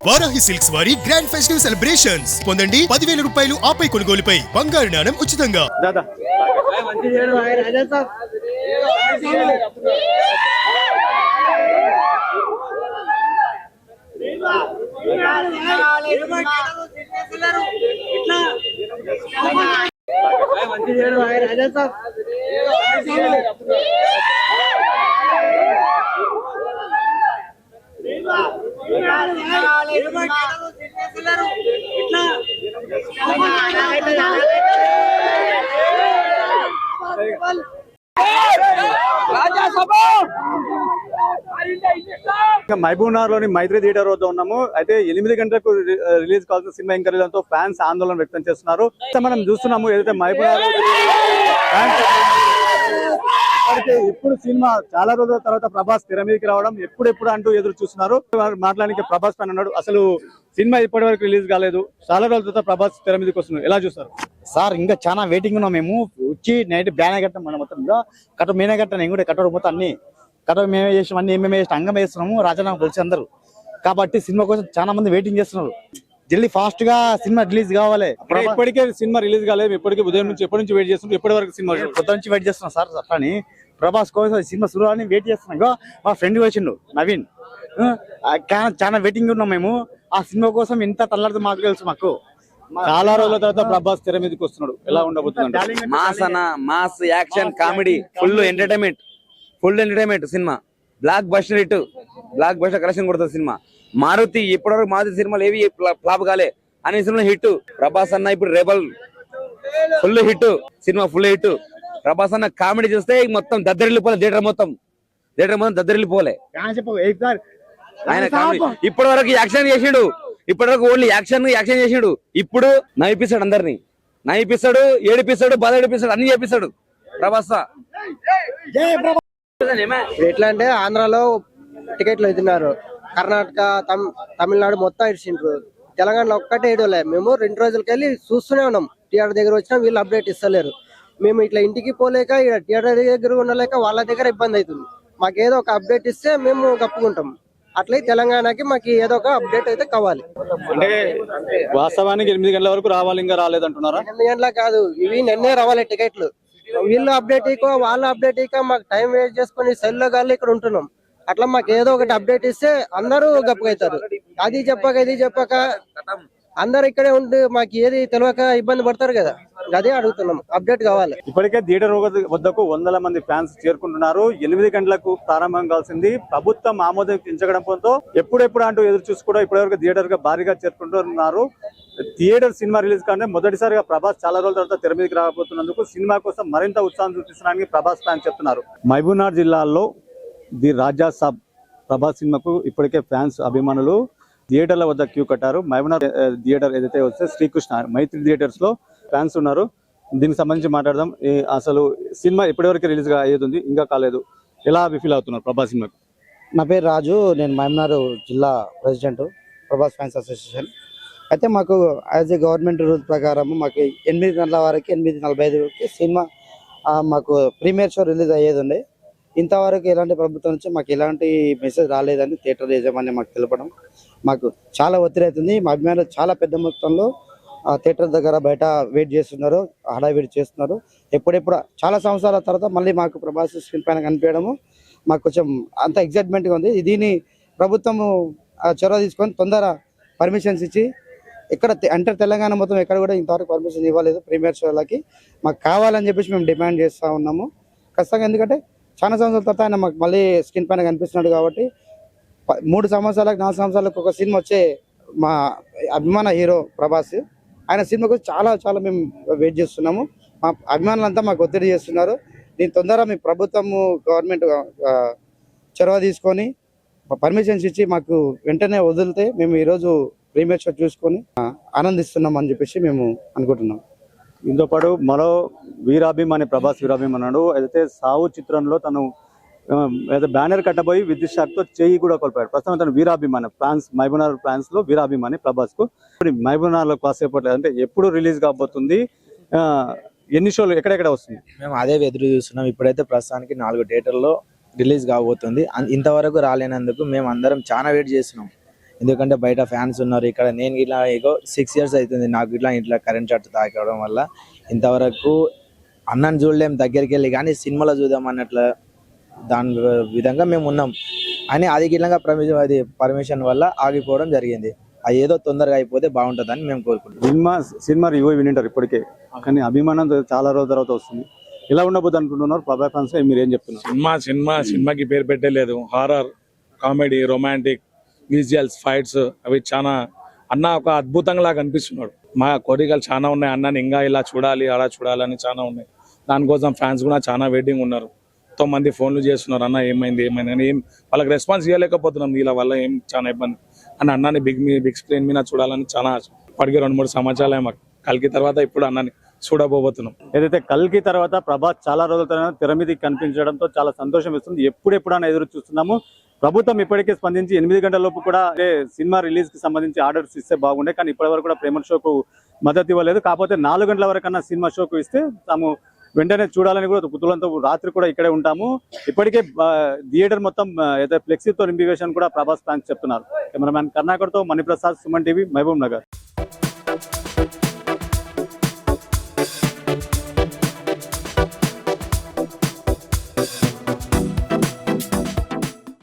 Varahi silks వారి grand festive celebrations పొందండి 10,000 రూపాయలు ఆపై కొనుగోలుపై బంగారు నాణెం ఉచితంగా. మహబూబ్నగర్ లోని మైత్రి థియేటర్ వద్ద ఉన్నాము. అయితే 8 గంటలకు రిలీజ్ కావాల్సిన సినిమా ఇంకా రిలీజ్ ఫ్యాన్స్ ఆందోళన వ్యక్తం చేస్తున్నారు. మనం చూస్తున్నాము ఏదైతే మహబూబ్నగర్ ఇప్పుడు సినిమా చాలా రోజుల తర్వాత ప్రభాస్ తెర మీదకి రావడం ఎప్పుడెప్పుడు అంటూ ఎదురు చూస్తున్నారు. మాట్లాడానికి ప్రభాస్ పని అన్నాడు. అసలు సినిమా ఇప్పటి వరకు రిలీజ్ కాలేదు, చాలా రోజుల తర్వాత ప్రభాస్ తెర మీదకి వస్తున్నారు. ఎలా చూస్తారు సార్? ఇంకా చాలా వెయిటింగ్ ఉన్నాం మేము. వచ్చి నైట్ బ్యానే కట్టాం, మన మొత్తం కట్ట మేనే కట్టాను, నేను కూడా కట్టడం మొత్తం అన్ని కట్ట మేమే చేసాం, అన్ని మేమే చేస్తాం, అంగం వేస్తున్నాము. రాజానామా తెలిసి అందరూ కాబట్టి సినిమా కోసం చాలా మంది వెయిటింగ్ చేస్తున్నారు. జల్దీ ఫాస్ట్ గా సినిమా రిలీజ్ కావాలి. ఇప్పటికే సినిమా రిలీజ్ కాలేదు, ఇప్పటికే ఉదయం నుంచి ఎప్పటి నుంచి వెయిట్ చేస్తున్నాం, ఎప్పటి వరకు సినిమా కొత్త నుంచి వెయిట్ చేస్తున్నాం సార్. అట్లాని ప్రభాస్ కోసం సినిమా శురు అని వెయిట్ చేస్తున్నాం. మా ఫ్రెండ్ వచ్చిండు నవీన్, చాలా వెయిటింగ్ ఉన్నాం మేము. ఆ సినిమా కోసం ఇంత తల్లడితే మాకు తెలుసు. మాకు చాలా రోజుల తర్వాత ప్రభాస్ తెర మీదకి వస్తున్నాడు. ఎలా ఉండబోతుంది? మాస్ అన్న, mass action comedy, full entertainment cinema. Block buster hit, block buster collection కొడుతుంది సినిమా. మారుతి ఇప్పటివరకు మారుతి సినిమాలు ఏవి ఫ్లాప్ కాలే, అనే సినిమా హిట్. ప్రభాస్ అన్న ఇప్పుడు rebel full hit cinema, full hit. Prabhas అన్న కామెడీ చూస్తే మొత్తం దద్దరిల్లిపోలే, థియేటర్ మొత్తం దద్దరిల్లిపోలే. ఆయన కామెడీ ఇప్పటి వరకు యాక్షన్ చేసిండు, ఇప్పటి వరకు ఓన్లీ యాక్షన్ చేసిండు. ఇప్పుడు నవ్విపిస్తాడు, అందరినీ నవ్విపిస్తాడు, ఏడిపిస్తాడు, బాధ ఏడిపిస్తాడు, అన్ని చేపిస్తాడు ప్రభాస్. ఎట్లా అంటే ఆంధ్రాలో టికెట్లు ఇస్తున్నారు, కర్ణాటక తమిళనాడు మొత్తం ఇచ్చిండ్రు, తెలంగాణలో ఒక్కటే ఏడోలే. మేము 2 రోజులకి వెళ్ళి చూస్తూనే ఉన్నాం. థియేటర్ దగ్గర వచ్చినా వీళ్ళు అప్డేట్ ఇస్తలేరు. మేము ఇట్లా ఇంటికి పోలేక ఇక్కడ థియేటర్ దగ్గర ఉండలేక వాళ్ళ దగ్గర ఇబ్బంది అవుతుంది. మాకు ఏదో ఒక అప్డేట్ ఇస్తే మేము కప్పుకుంటాం. అట్లే తెలంగాణకి మాకు ఏదో ఒక అప్డేట్ అయితే కావాలి. అంటే వాస్తవానికి 8 గంటల వరకు రావాలి, ఇంకా రాలేదంటున్నారా? 8 గంటల కాదు, ఇవి నిన్నే రావాలి టికెట్లు. వీళ్ళు అప్డేట్ ఇకో వాళ్ళు అప్డేట్ ఇక మాకు టైం వేస్ట్ చేసుకుని సెల్లో గాలి ఇక్కడ ఉంటున్నాం. అట్లా మాకు ఏదో ఒకటి అప్డేట్ ఇస్తే అందరూ గప్పగవుతారు. అది చెప్పక ఇది చెప్పక అందరు ఇక్కడే ఉండి మాకు ఏది తెలియక ఇబ్బంది పడతారు కదా, అదే అడుగుతున్నాం, అప్డేట్ కావాలి. ఇప్పటికే థియేటర్ వద్దకు 100 మంది ఫ్యాన్స్ చేరుకుంటున్నారు. 8 గంటలకు ప్రారంభం కావాల్సింది ప్రభుత్వం ఆమోదించడంతో ఎప్పుడెప్పుడు అంటూ ఎదురు చూసి కూడా ఇప్పటివరకు థియేటర్ గా భారీగా చేరుకుంటున్నారు. థియేటర్ సినిమా రిలీజ్ కానీ మొదటిసారిగా ప్రభాస్ చాలా రోజుల తర్వాత తెర మీదకి రాబోతున్నందుకు సినిమా కోసం మరింత ఉత్సాహం చూపిస్తున్నారని ప్రభాస్ ఫ్యాన్స్ చెప్తున్నారు. మహబూబ్నగర్ జిల్లాలో ది రాజా సాబ్ ప్రభాస్ సినిమాకు ఇప్పటికే ఫ్యాన్స్ అభిమానులు థియేటర్ల వద్ద క్యూ కట్టారు. మహబూబ్నగర్ థియేటర్ ఏదైతే వస్తే శ్రీకృష్ణ మైత్రి థియేటర్స్ లో ఫ్యాన్స్ ఉన్నారు. దీనికి సంబంధించి మాట్లాడదాం. అసలు సినిమా ఇప్పటివరకు రిలీజ్ అయ్యేది, ఇంకా కాలేదు. ఎలా ఫీల్ అవుతున్నారు ప్రభాస్ సినిమాకు? నా పేరు రాజు, నేను మహబూబ్నగర్ జిల్లా ప్రెసిడెంట్ ప్రభాస్ ఫ్యాన్స్ అసోసియేషన్. అయితే మాకు యాజ్ ఏ గవర్నమెంట్ రూల్ ప్రకారం మాకు 8 గంటల వరకు 8:45 సినిమా మాకు ప్రీమియర్ షో రిలీజ్ అయ్యేది ఉండే. ఇంతవరకు ఎలాంటి ప్రభుత్వం నుంచి మాకు ఎలాంటి మెసేజ్ రాలేదని థియేటర్ యజమాని మాకు తెలపడం మాకు చాలా ఒత్తిడి అవుతుంది. మా అభిమానులు చాలా పెద్ద మొత్తంలో థియేటర్ దగ్గర బయట వెయిట్ చేస్తున్నారు, హడావిడి చేస్తున్నారు. ఎప్పుడెప్పుడు చాలా సంవత్సరాల తర్వాత మళ్ళీ మాకు ప్రభాస్ స్క్రీన్ పైన కనిపించడము మాకు కొంచెం అంత ఎగ్జైట్మెంట్గా ఉంది. దీన్ని ప్రభుత్వము చొరవ తీసుకొని తొందర పర్మిషన్స్ ఇచ్చి, ఇక్కడ అంటే తెలంగాణ మొత్తం ఎక్కడ కూడా ఇంతవరకు పర్మిషన్ ఇవ్వలేదు ప్రీమియర్ షోలకి. మాకు కావాలని చెప్పేసి మేము డిమాండ్ చేస్తూ ఉన్నాము ఖచ్చితంగా. ఎందుకంటే చాలా సంవత్సరాల తర్వాత ఆయన మాకు మళ్ళీ స్క్రీన్ పైన కనిపిస్తున్నాడు కాబట్టి 3 సంవత్సరాలకు 4 సంవత్సరాలకు ఒక సినిమా వచ్చే మా అభిమాన హీరో ప్రభాస్, ఆయన సినిమా కోసం చాలా చాలా మేము వెయిట్ చేస్తున్నాము. మా అభిమానులంతా మాకు ఒత్తిడి చేస్తున్నారు. దీని తొందరగా మీ ప్రభుత్వము గవర్నమెంట్ చొరవ తీసుకొని పర్మిషన్స్ ఇచ్చి మాకు వెంటనే వదిలితే మేము ఈరోజు ప్రీమియర్ షో చూసుకొని ఆనందిస్తున్నాం అని చెప్పేసి మేము అనుకుంటున్నాం. దీంతో పాటు మరో వీరాభిమాని ప్రభాస్ వీరాభిమానుడు అయితే సావు చిత్రంలో తను బ్యానర్ కట్టబోయి విద్యుత్ షాక్ తో చేయి కూడా కోల్పోయాడు. ప్రస్తుతం తను వీరాభిమాని ఫ్రాన్స్ మహబూబ్నగర్ ఫ్రాన్స్ లో వీరాభిమాని ప్రభాస్ కు మహబూబ్నగర్ లో కాసేపట్లేదు. అంటే ఎప్పుడు రిలీజ్ కాబోతుంది, ఎన్ని షోలు ఎక్కడెక్కడ వస్తుంది? మేము అదే ఎదురు చూస్తున్నాం. ఇప్పుడైతే ప్రస్తుతానికి 4 థియేటర్లో రిలీజ్ కాబోతుంది. ఇంతవరకు రాలేనందుకు మేము అందరం చాలా వెయిట్ చేస్తున్నాం. ఎందుకంటే బయట ఫ్యాన్స్ ఉన్నారు. ఇక్కడ నేను ఇట్లా 6 years అవుతుంది నాకు ఇట్లా కరెంట్ షాట్ తాకడం వల్ల. ఇంతవరకు అన్నని చూడలేం దగ్గరికి వెళ్ళి, కానీ సినిమాలో చూద్దాం అన్నట్ల దాని విధంగా మేము ఉన్నాం అని అధికంగా పర్మిషన్ వల్ల ఆగిపోవడం జరిగింది. అది ఏదో తొందరగా అయిపోతే బాగుంటుందని మేము కోరుకుంటున్నాం. సినిమా రివ్యూ వినింటారు ఇప్పటికే, కానీ అభిమానం చాలా రోజుల తర్వాత వస్తుంది. ఇలా ఉండబోద్దు అనుకుంటున్నారు ప్రభాస్ ఫ్యాన్స్, మీరు ఏం చెప్తున్నారు? సినిమాకి పేరు పెట్టలేదు. Horror, comedy, romantic, visuals, fights అవి చాలా అన్న ఒక అద్భుతంగా కనిపిస్తున్నాడు. మా కోరికలు చాలా ఉన్నాయి అన్నని ఇంకా ఇలా చూడాలి అలా చూడాలని చాలా ఉన్నాయి. దానికోసం ఫ్యాన్స్ కూడా చాలా వెయిటింగ్ ఉన్నారు. ఎంతో మంది ఫోన్లు చేస్తున్నారు, అన్న ఏమైంది అని. వాళ్ళకి రెస్పాన్స్ ఇవ్వలేకపోతున్నాం, వీళ్ళ వల్ల ఏం చాలా ఇబ్బంది అని. అన్నని బిగ్ స్క్రీన్ మీద చూడాలని చాలా ఇప్పటికే 2-3 సంవత్సరాలు మాకు. కల్కి తర్వాత ఇప్పుడు అన్నని చూడబోతున్నాం. ఏదైతే కల్కి తర్వాత ప్రభాస్ చాలా రోజుల తర్వాత తెర మీదకి కనిపించడంతో చాలా సంతోషం ఇస్తుంది. ఎప్పుడెప్పుడన్నా ఎదురు చూస్తున్నాము. ప్రభుత్వం ఇప్పటికే స్పందించి 8 గంటల లోపు కూడా సినిమా రిలీజ్ కి సంబంధించి ఆర్డర్స్ ఇస్తే బాగుండే, కానీ ఇప్పటి వరకు కూడా ప్రేమ షోకు మద్దతు ఇవ్వలేదు. కాకపోతే 4 గంటల వరకన్నా సినిమా షోకు ఇస్తే తాము వెంటనే చూడాలని కూడా కుతూహలంతో రాత్రి కూడా ఇక్కడే ఉంటాము. ఇప్పటికే థియేటర్ మొత్తం ఏదైతే ఫ్లెక్సీతో నింపివేషన్ కూడా ప్రభాస్ ఫ్యాన్స్ చెప్తున్నారు. కెమెరామ్యాన్ కర్ణాకర్తో మణిప్రసాద్, సుమన్ టీవీ, మహబూబ్ నగర్.